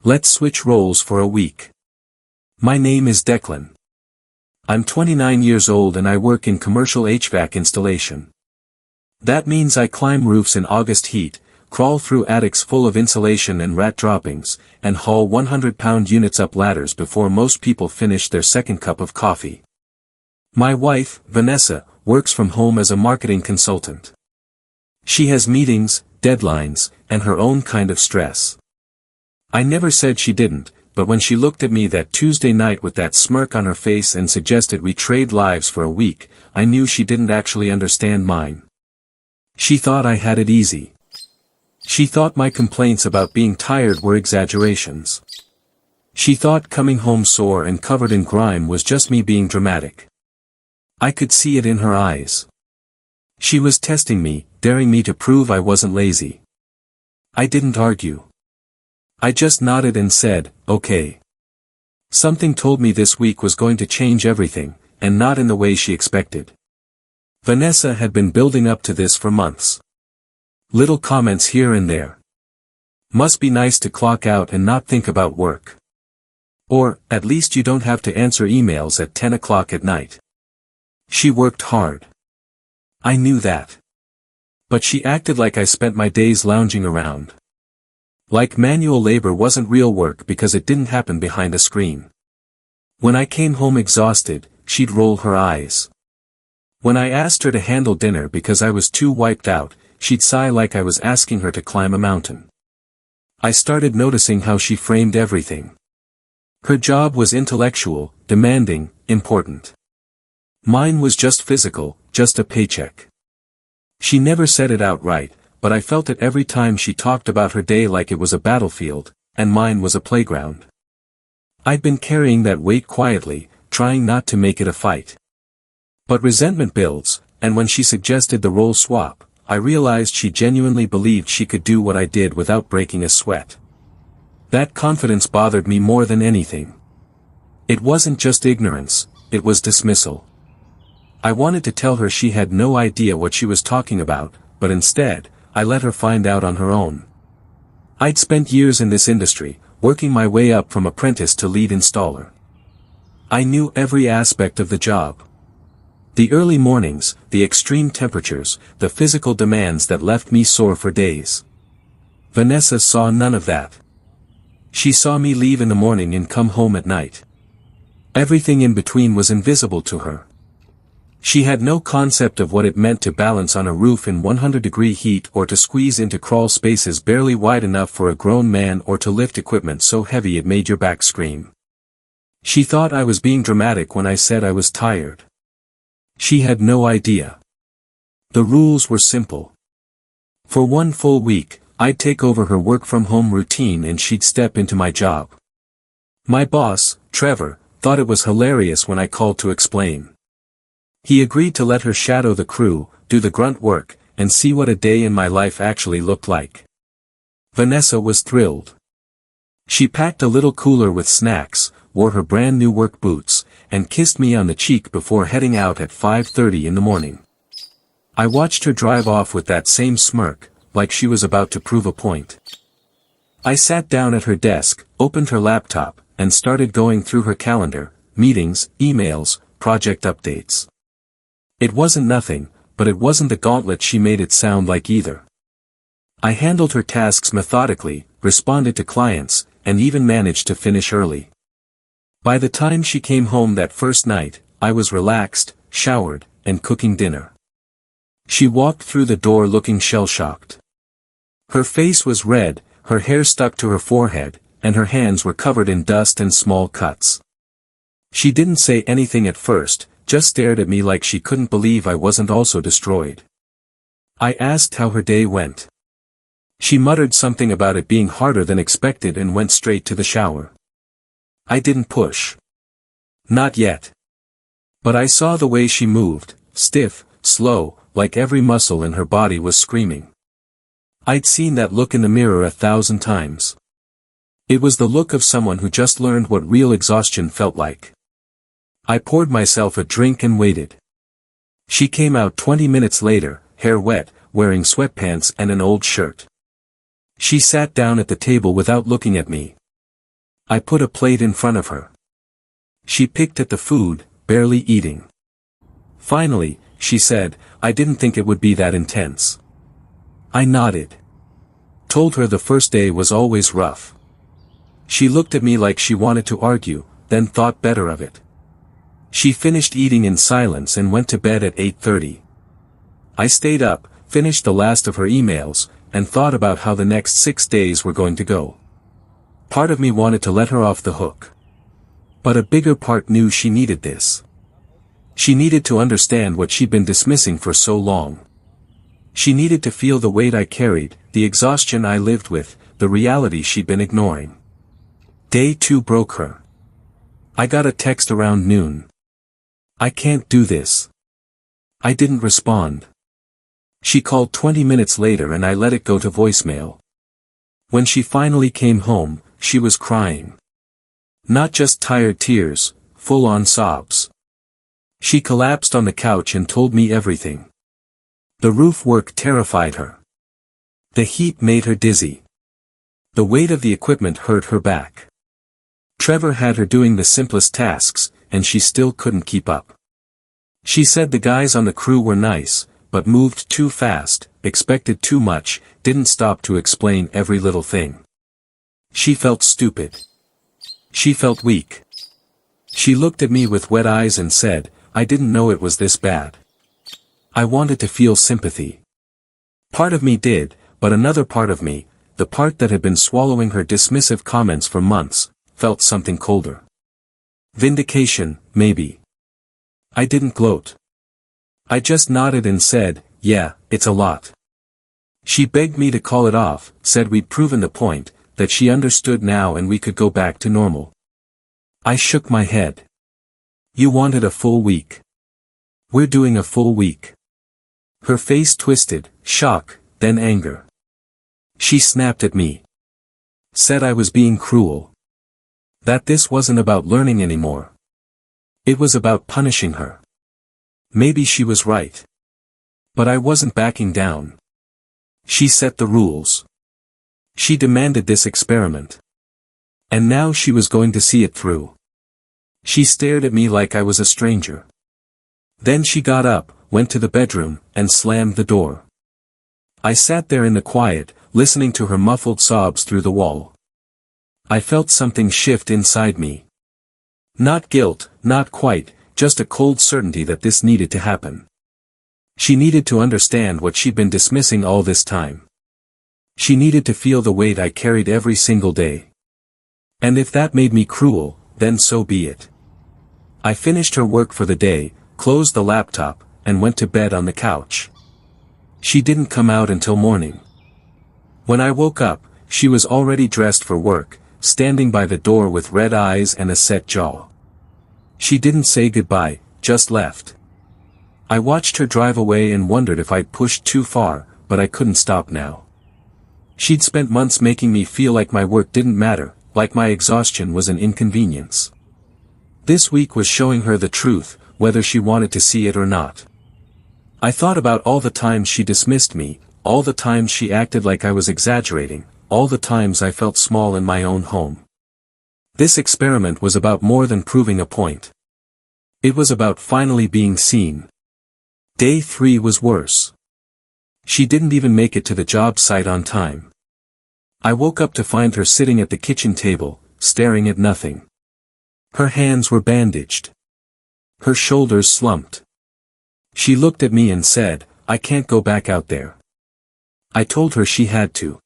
Let's switch roles for a week. My name is Declan. I'm 29 years old and I work in commercial HVAC installation. That means I climb roofs in August heat, crawl through attics full of insulation and rat droppings, and haul 100-pound units up ladders before most people finish their second cup of coffee. My wife, Vanessa, works from home as a marketing consultant. She has meetings, deadlines, and her own kind of stress. I never said she didn't, but when she looked at me that Tuesday night with that smirk on her face and suggested we trade lives for a week, I knew she didn't actually understand mine. She thought I had it easy. She thought my complaints about being tired were exaggerations. She thought coming home sore and covered in grime was just me being dramatic. I could see it in her eyes. She was testing me, daring me to prove I wasn't lazy. I didn't argue. I just nodded and said, okay. Something told me this week was going to change everything, and not in the way she expected. Vanessa had been building up to this for months. Little comments here and there. Must be nice to clock out and not think about work. Or, at least you don't have to answer emails at 10 o'clock at night. She worked hard. I knew that. But she acted like I spent my days lounging around. Like manual labor wasn't real work because it didn't happen behind a screen. When I came home exhausted, she'd roll her eyes. When I asked her to handle dinner because I was too wiped out, she'd sigh like I was asking her to climb a mountain. I started noticing how she framed everything. Her job was intellectual, demanding, important. Mine was just physical, just a paycheck. She never said it outright, but I felt it every time she talked about her day like it was a battlefield, and mine was a playground. I'd been carrying that weight quietly, trying not to make it a fight. But resentment builds, and when she suggested the role swap, I realized she genuinely believed she could do what I did without breaking a sweat. That confidence bothered me more than anything. It wasn't just ignorance, it was dismissal. I wanted to tell her she had no idea what she was talking about, but instead, I let her find out on her own. I'd spent years in this industry, working my way up from apprentice to lead installer. I knew every aspect of the job. The early mornings, the extreme temperatures, the physical demands that left me sore for days. Vanessa saw none of that. She saw me leave in the morning and come home at night. Everything in between was invisible to her. She had no concept of what it meant to balance on a roof in 100-degree heat or to squeeze into crawl spaces barely wide enough for a grown man or to lift equipment so heavy it made your back scream. She thought I was being dramatic when I said I was tired. She had no idea. The rules were simple. For one full week, I'd take over her work-from-home routine and she'd step into my job. My boss, Trevor, thought it was hilarious when I called to explain. He agreed to let her shadow the crew, do the grunt work, and see what a day in my life actually looked like. Vanessa was thrilled. She packed a little cooler with snacks, wore her brand new work boots, and kissed me on the cheek before heading out at 5:30 in the morning. I watched her drive off with that same smirk, like she was about to prove a point. I sat down at her desk, opened her laptop, and started going through her calendar, meetings, emails, project updates. It wasn't nothing, but it wasn't the gauntlet she made it sound like either. I handled her tasks methodically, responded to clients, and even managed to finish early. By the time she came home that first night, I was relaxed, showered, and cooking dinner. She walked through the door looking shell-shocked. Her face was red, her hair stuck to her forehead, and her hands were covered in dust and small cuts. She didn't say anything at first, just stared at me like she couldn't believe I wasn't also destroyed. I asked how her day went. She muttered something about it being harder than expected and went straight to the shower. I didn't push. Not yet. But I saw the way she moved, stiff, slow, like every muscle in her body was screaming. I'd seen that look in the mirror 1,000 times. It was the look of someone who just learned what real exhaustion felt like. I poured myself a drink and waited. She came out 20 minutes later, hair wet, wearing sweatpants and an old shirt. She sat down at the table without looking at me. I put a plate in front of her. She picked at the food, barely eating. Finally, she said, "I didn't think it would be that intense." I nodded. Told her the first day was always rough. She looked at me like she wanted to argue, then thought better of it. She finished eating in silence and went to bed at 8:30. I stayed up, finished the last of her emails, and thought about how the next 6 days were going to go. Part of me wanted to let her off the hook. But a bigger part knew she needed this. She needed to understand what she'd been dismissing for so long. She needed to feel the weight I carried, the exhaustion I lived with, the reality she'd been ignoring. Day 2 broke her. I got a text around noon. "I can't do this." I didn't respond. She called 20 minutes later and I let it go to voicemail. When she finally came home, she was crying. Not just tired tears, full-on sobs. She collapsed on the couch and told me everything. The roof work terrified her. The heat made her dizzy. The weight of the equipment hurt her back. Trevor had her doing the simplest tasks, and she still couldn't keep up. She said the guys on the crew were nice, but moved too fast, expected too much, didn't stop to explain every little thing. She felt stupid. She felt weak. She looked at me with wet eyes and said, "I didn't know it was this bad." I wanted to feel sympathy. Part of me did, but another part of me, the part that had been swallowing her dismissive comments for months, felt something colder. Vindication, maybe. I didn't gloat. I just nodded and said, "Yeah, it's a lot." She begged me to call it off, said we'd proven the point, that she understood now and we could go back to normal. I shook my head. "You wanted a full week. We're doing a full week." Her face twisted, shock, then anger. She snapped at me. Said I was being cruel. That this wasn't about learning anymore. It was about punishing her. Maybe she was right. But I wasn't backing down. She set the rules. She demanded this experiment. And now she was going to see it through. She stared at me like I was a stranger. Then she got up, went to the bedroom, and slammed the door. I sat there in the quiet, listening to her muffled sobs through the wall. I felt something shift inside me. Not guilt, not quite, just a cold certainty that this needed to happen. She needed to understand what she'd been dismissing all this time. She needed to feel the weight I carried every single day. And if that made me cruel, then so be it. I finished her work for the day, closed the laptop, and went to bed on the couch. She didn't come out until morning. When I woke up, she was already dressed for work, standing by the door with red eyes and a set jaw. She didn't say goodbye, just left. I watched her drive away and wondered if I'd pushed too far, but I couldn't stop now. She'd spent months making me feel like my work didn't matter, like my exhaustion was an inconvenience. This week was showing her the truth, whether she wanted to see it or not. I thought about all the times she dismissed me, all the times she acted like I was exaggerating, all the times I felt small in my own home. This experiment was about more than proving a point. It was about finally being seen. Day 3 was worse. She didn't even make it to the job site on time. I woke up to find her sitting at the kitchen table, staring at nothing. Her hands were bandaged. Her shoulders slumped. She looked at me and said, "I can't go back out there." I told her she had to.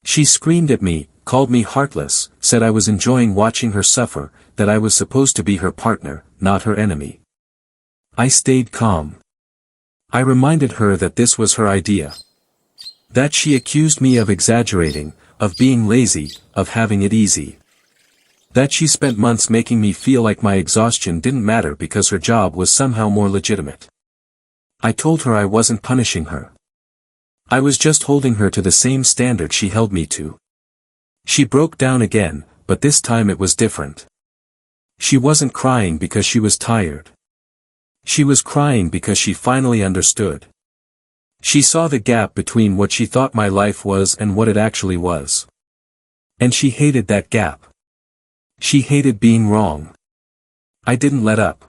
She screamed at me, called me heartless, said I was enjoying watching her suffer, that I was supposed to be her partner, not her enemy. I stayed calm. I reminded her that this was her idea. That she accused me of exaggerating, of being lazy, of having it easy. That she spent months making me feel like my exhaustion didn't matter because her job was somehow more legitimate. I told her I wasn't punishing her. I was just holding her to the same standard she held me to. She broke down again, but this time it was different. She wasn't crying because she was tired. She was crying because she finally understood. She saw the gap between what she thought my life was and what it actually was. And she hated that gap. She hated being wrong. I didn't let up.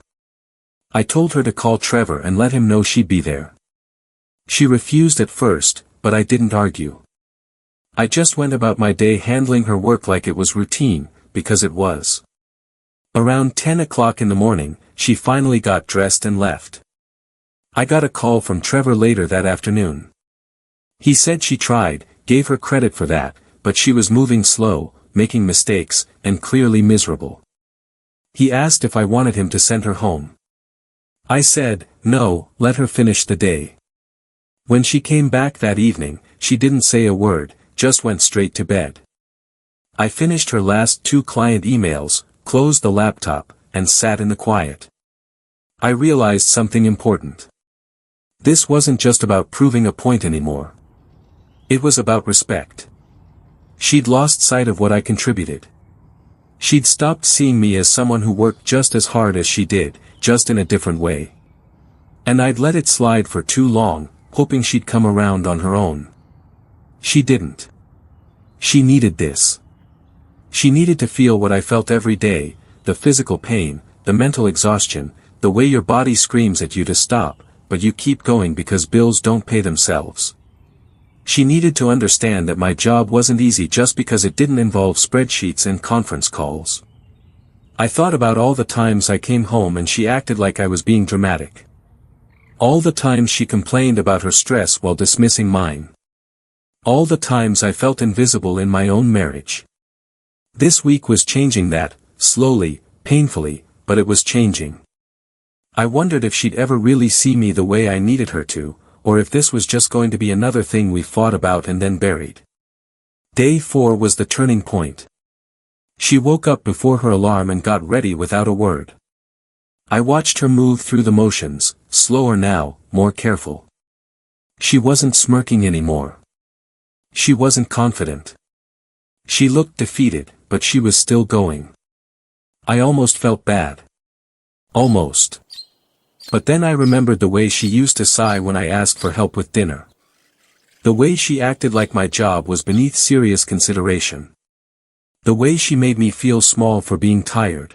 I told her to call Trevor and let him know she'd be there. She refused at first, but I didn't argue. I just went about my day handling her work like it was routine, because it was. Around 10 o'clock in the morning, she finally got dressed and left. I got a call from Trevor later that afternoon. He said she tried, gave her credit for that, but she was moving slow, making mistakes, and clearly miserable. He asked if I wanted him to send her home. I said, no, let her finish the day. When she came back that evening, she didn't say a word, just went straight to bed. I finished her last 2 client emails, closed the laptop, and sat in the quiet. I realized something important. This wasn't just about proving a point anymore. It was about respect. She'd lost sight of what I contributed. She'd stopped seeing me as someone who worked just as hard as she did, just in a different way. And I'd let it slide for too long, hoping she'd come around on her own. She didn't. She needed this. She needed to feel what I felt every day, the physical pain, the mental exhaustion, the way your body screams at you to stop, but you keep going because bills don't pay themselves. She needed to understand that my job wasn't easy just because it didn't involve spreadsheets and conference calls. I thought about all the times I came home and she acted like I was being dramatic. All the times she complained about her stress while dismissing mine. All the times I felt invisible in my own marriage. This week was changing that, slowly, painfully, but it was changing. I wondered if she'd ever really see me the way I needed her to, or if this was just going to be another thing we fought about and then buried. Day 4 was the turning point. She woke up before her alarm and got ready without a word. I watched her move through the motions, slower now, more careful. She wasn't smirking anymore. She wasn't confident. She looked defeated, but she was still going. I almost felt bad. Almost. But then I remembered the way she used to sigh when I asked for help with dinner. The way she acted like my job was beneath serious consideration. The way she made me feel small for being tired.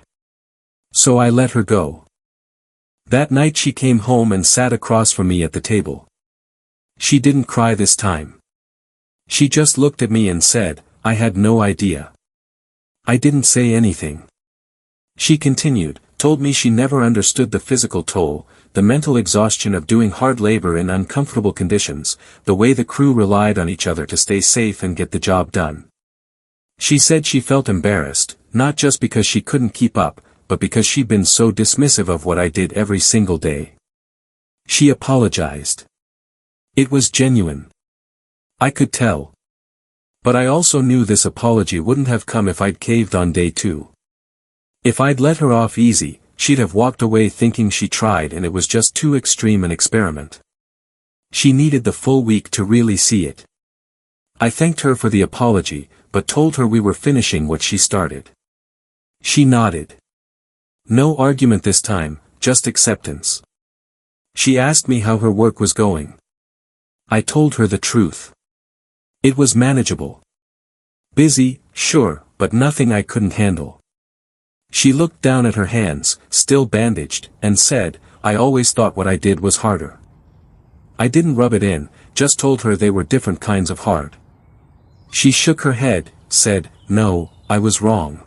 So I let her go. That night she came home and sat across from me at the table. She didn't cry this time. She just looked at me and said, I had no idea. I didn't say anything. She continued, told me she never understood the physical toll, the mental exhaustion of doing hard labor in uncomfortable conditions, the way the crew relied on each other to stay safe and get the job done. She said she felt embarrassed, not just because she couldn't keep up, but because she'd been so dismissive of what I did every single day. She apologized. It was genuine. I could tell. But I also knew this apology wouldn't have come if I'd caved on day 2. If I'd let her off easy, she'd have walked away thinking she tried and it was just too extreme an experiment. She needed the full week to really see it. I thanked her for the apology, but told her we were finishing what she started. She nodded. No argument this time, just acceptance. She asked me how her work was going. I told her the truth. It was manageable. Busy, sure, but nothing I couldn't handle. She looked down at her hands, still bandaged, and said, I always thought what I did was harder. I didn't rub it in, just told her they were different kinds of hard. She shook her head, said, no, I was wrong.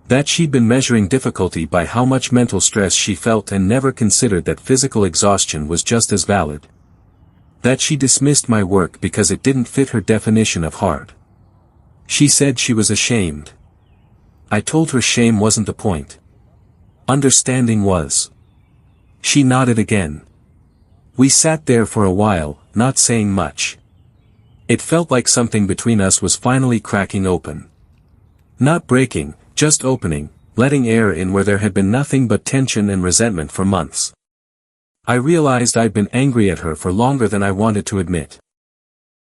That she'd been measuring difficulty by how much mental stress she felt and never considered that physical exhaustion was just as valid. That she dismissed my work because it didn't fit her definition of hard. She said she was ashamed. I told her shame wasn't the point. Understanding was. She nodded again. We sat there for a while, not saying much. It felt like something between us was finally cracking open. Not breaking, just opening, letting air in where there had been nothing but tension and resentment for months. I realized I'd been angry at her for longer than I wanted to admit.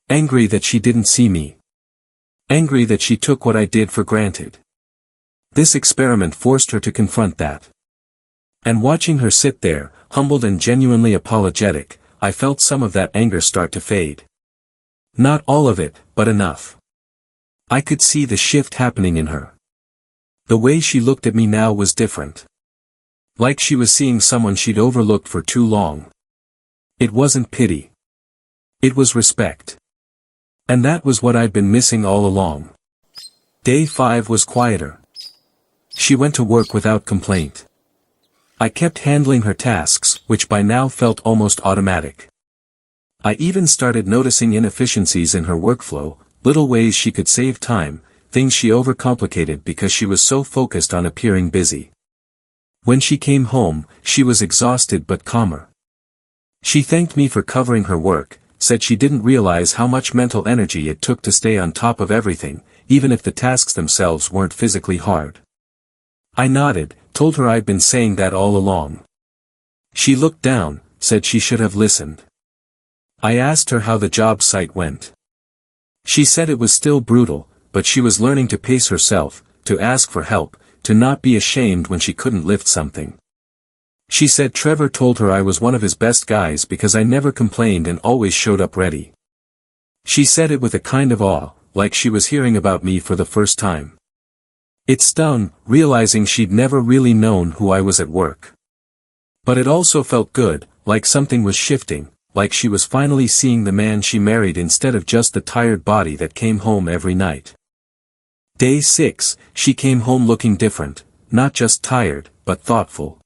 Angry that she didn't see me. Angry that she took what I did for granted. This experiment forced her to confront that. And watching her sit there, humbled and genuinely apologetic, I felt some of that anger start to fade. Not all of it, but enough. I could see the shift happening in her. The way she looked at me now was different. Like she was seeing someone she'd overlooked for too long. It wasn't pity. It was respect. And that was what I'd been missing all along. Day 5 was quieter. She went to work without complaint. I kept handling her tasks, which by now felt almost automatic. I even started noticing inefficiencies in her workflow, little ways she could save time, things she overcomplicated because she was so focused on appearing busy. When she came home, she was exhausted but calmer. She thanked me for covering her work, said she didn't realize how much mental energy it took to stay on top of everything, even if the tasks themselves weren't physically hard. I nodded, told her I'd been saying that all along. She looked down, said she should have listened. I asked her how the job site went. She said it was still brutal, but she was learning to pace herself, to ask for help, to not be ashamed when she couldn't lift something. She said Trevor told her I was one of his best guys because I never complained and always showed up ready. She said it with a kind of awe, like she was hearing about me for the first time. It stung, realizing she'd never really known who I was at work. But it also felt good, like something was shifting, like she was finally seeing the man she married instead of just the tired body that came home every night. Day 6, she came home looking different, not just tired, but thoughtful.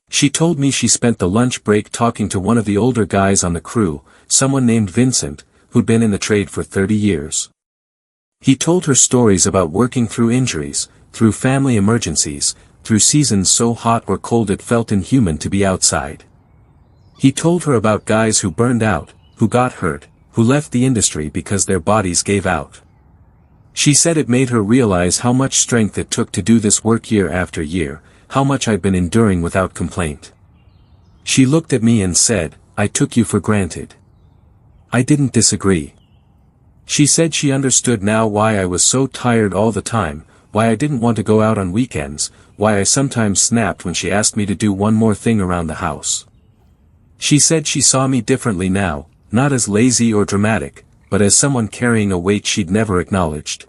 She told me she spent the lunch break talking to one of the older guys on the crew, someone named Vincent, who'd been in the trade for 30 years. He told her stories about working through injuries, through family emergencies, through seasons so hot or cold it felt inhuman to be outside. He told her about guys who burned out, who got hurt, who left the industry because their bodies gave out. She said it made her realize how much strength it took to do this work year after year, how much I'd been enduring without complaint. She looked at me and said, "I took you for granted." I didn't disagree. She said she understood now why I was so tired all the time, why I didn't want to go out on weekends, why I sometimes snapped when she asked me to do one more thing around the house. She said she saw me differently now, not as lazy or dramatic, but as someone carrying a weight she'd never acknowledged.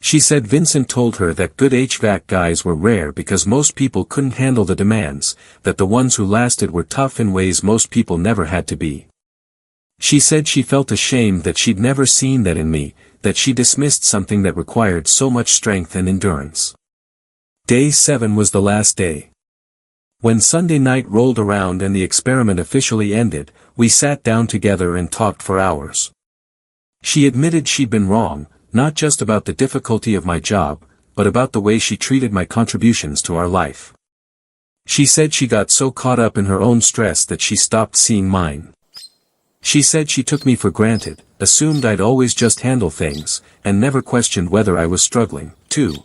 She said Vincent told her that good HVAC guys were rare because most people couldn't handle the demands, that the ones who lasted were tough in ways most people never had to be. She said she felt ashamed that she'd never seen that in me, that she dismissed something that required so much strength and endurance. Day 7 was the last day. When Sunday night rolled around and the experiment officially ended, we sat down together and talked for hours. She admitted she'd been wrong, not just about the difficulty of my job, but about the way she treated my contributions to our life. She said she got so caught up in her own stress that she stopped seeing mine. She said she took me for granted, assumed I'd always just handle things, and never questioned whether I was struggling, too.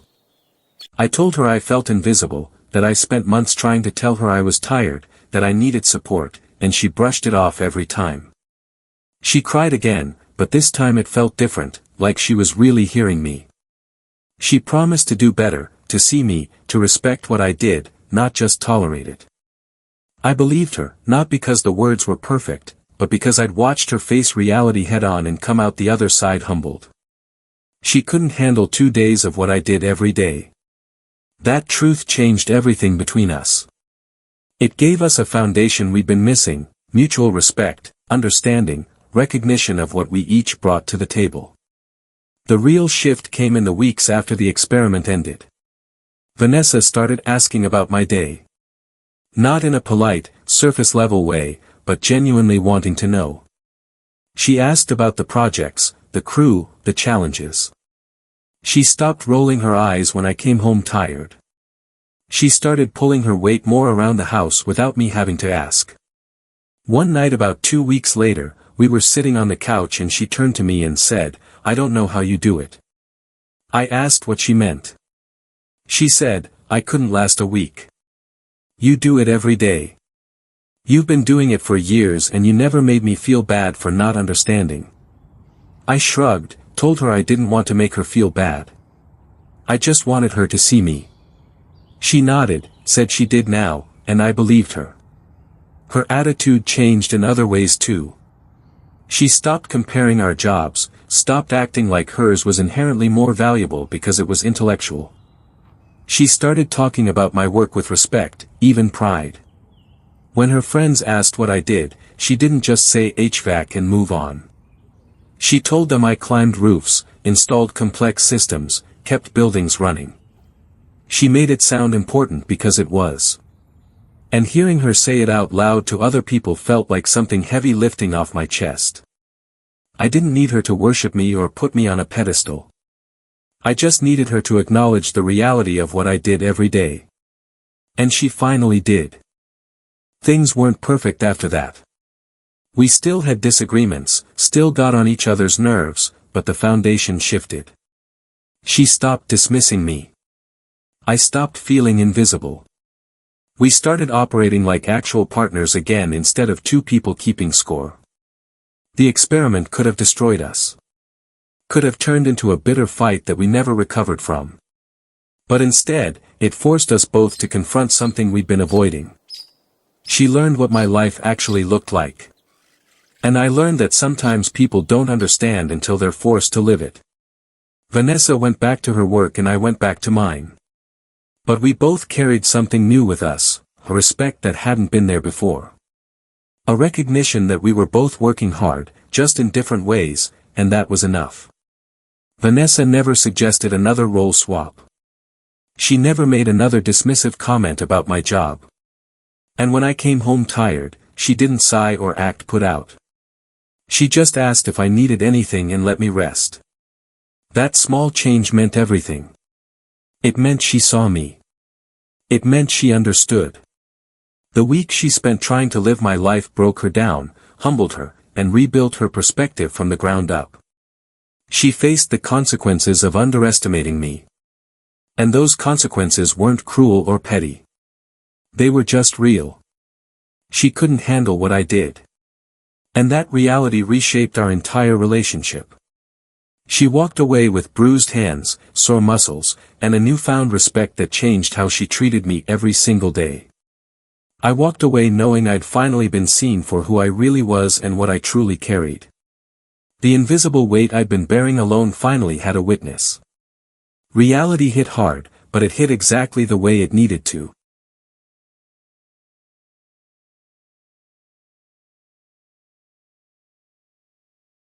I told her I felt invisible, that I spent months trying to tell her I was tired, that I needed support, and she brushed it off every time. She cried again, but this time it felt different, like she was really hearing me. She promised to do better, to see me, to respect what I did, not just tolerate it. I believed her, not because the words were perfect, but because I'd watched her face reality head-on and come out the other side humbled. She couldn't handle 2 days of what I did every day. That truth changed everything between us. It gave us a foundation we'd been missing, mutual respect, understanding, recognition of what we each brought to the table. The real shift came in the weeks after the experiment ended. Vanessa started asking about my day. Not in a polite, surface-level way, but genuinely wanting to know. She asked about the projects, the crew, the challenges. She stopped rolling her eyes when I came home tired. She started pulling her weight more around the house without me having to ask. One night about 2 weeks later, we were sitting on the couch and she turned to me and said, "I don't know how you do it." I asked what she meant. She said, "I couldn't last a week." "You do it every day. You've been doing it for years and you never made me feel bad for not understanding." I shrugged, told her I didn't want to make her feel bad. I just wanted her to see me. She nodded, said she did now, and I believed her. Her attitude changed in other ways too. She stopped comparing our jobs, stopped acting like hers was inherently more valuable because it was intellectual. She started talking about my work with respect, even pride. When her friends asked what I did, she didn't just say HVAC and move on. She told them I climbed roofs, installed complex systems, kept buildings running. She made it sound important because it was. And hearing her say it out loud to other people felt like something heavy lifting off my chest. I didn't need her to worship me or put me on a pedestal. I just needed her to acknowledge the reality of what I did every day. And she finally did. Things weren't perfect after that. We still had disagreements, still got on each other's nerves, but the foundation shifted. She stopped dismissing me. I stopped feeling invisible. We started operating like actual partners again instead of two people keeping score. The experiment could have destroyed us. Could have turned into a bitter fight that we never recovered from. But instead, it forced us both to confront something we'd been avoiding. She learned what my life actually looked like. And I learned that sometimes people don't understand until they're forced to live it. Vanessa went back to her work and I went back to mine. But we both carried something new with us, a respect that hadn't been there before. A recognition that we were both working hard, just in different ways, and that was enough. Vanessa never suggested another role swap. She never made another dismissive comment about my job. And when I came home tired, she didn't sigh or act put out. She just asked if I needed anything and let me rest. That small change meant everything. It meant she saw me. It meant she understood. The week she spent trying to live my life broke her down, humbled her, and rebuilt her perspective from the ground up. She faced the consequences of underestimating me. And those consequences weren't cruel or petty. They were just real. She couldn't handle what I did. And that reality reshaped our entire relationship. She walked away with bruised hands, sore muscles, and a newfound respect that changed how she treated me every single day. I walked away knowing I'd finally been seen for who I really was and what I truly carried. The invisible weight I'd been bearing alone finally had a witness. Reality hit hard, but it hit exactly the way it needed to.